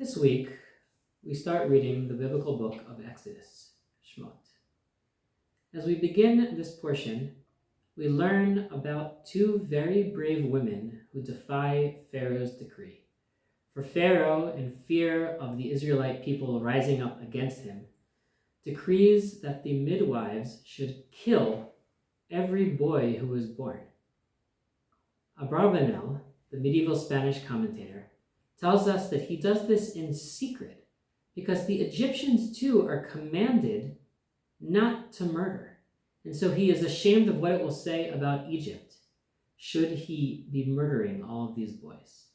This week, we start reading the biblical book of Exodus, Shemot. As we begin this portion, we learn about two very brave women who defy Pharaoh's decree. For Pharaoh, in fear of the Israelite people rising up against him, decrees that the midwives should kill every boy who is born. Abravanel, the medieval Spanish commentator, tells us that he does this in secret because the Egyptians too are commanded not to murder. And so he is ashamed of what it will say about Egypt should he be murdering all of these boys.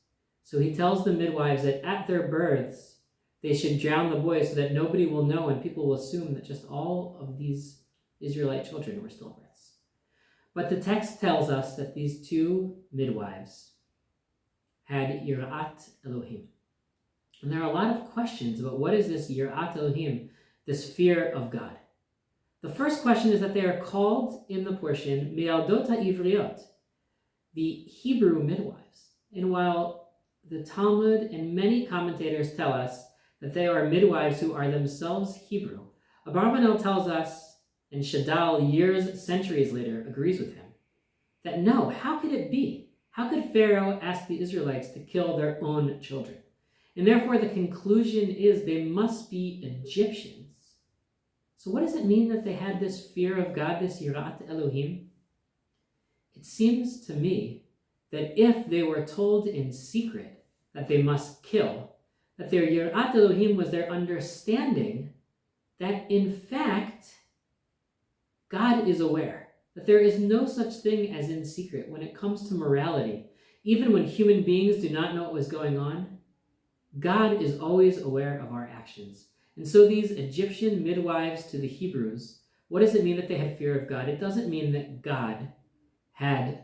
So he tells the midwives that at their births, they should drown the boys so that nobody will know and people will assume that just all of these Israelite children were stillbirths. But the text tells us that these two midwives had Yirat Elohim. And there are a lot of questions about what is this Yirat Elohim, this fear of God. The first question is that they are called in the portion Me'aldot HaIvriot, the Hebrew midwives. And while the Talmud and many commentators tell us that they are midwives who are themselves Hebrew, Abarbanel tells us, and Shadal years, centuries later, agrees with him, that no, how could it be? How could Pharaoh ask the Israelites to kill their own children? And therefore the conclusion is they must be Egyptians. So what does it mean that they had this fear of God, this Yirat Elohim? It seems to me that if they were told in secret that they must kill, that their Yirat Elohim was their understanding that in fact God is aware, that there is no such thing as in secret when it comes to morality. Even when human beings do not know what was going on, God is always aware of our actions. And so these Egyptian midwives to the Hebrews, what does it mean that they had fear of God? It doesn't mean that God had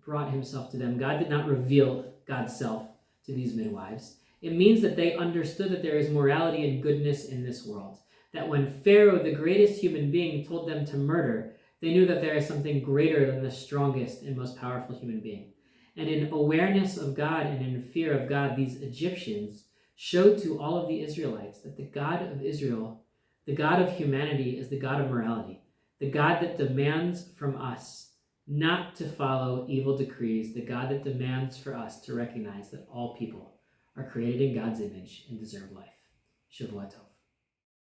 brought himself to them. God did not reveal God's self to these midwives. It means that they understood that there is morality and goodness in this world. That when Pharaoh, the greatest human being, told them to murder, they knew that there is something greater than the strongest and most powerful human being. And in awareness of God and in fear of God, these Egyptians showed to all of the Israelites that the God of Israel, the God of humanity, is the God of morality, the God that demands from us not to follow evil decrees, the God that demands for us to recognize that all people are created in God's image and deserve life. Shavua Tov.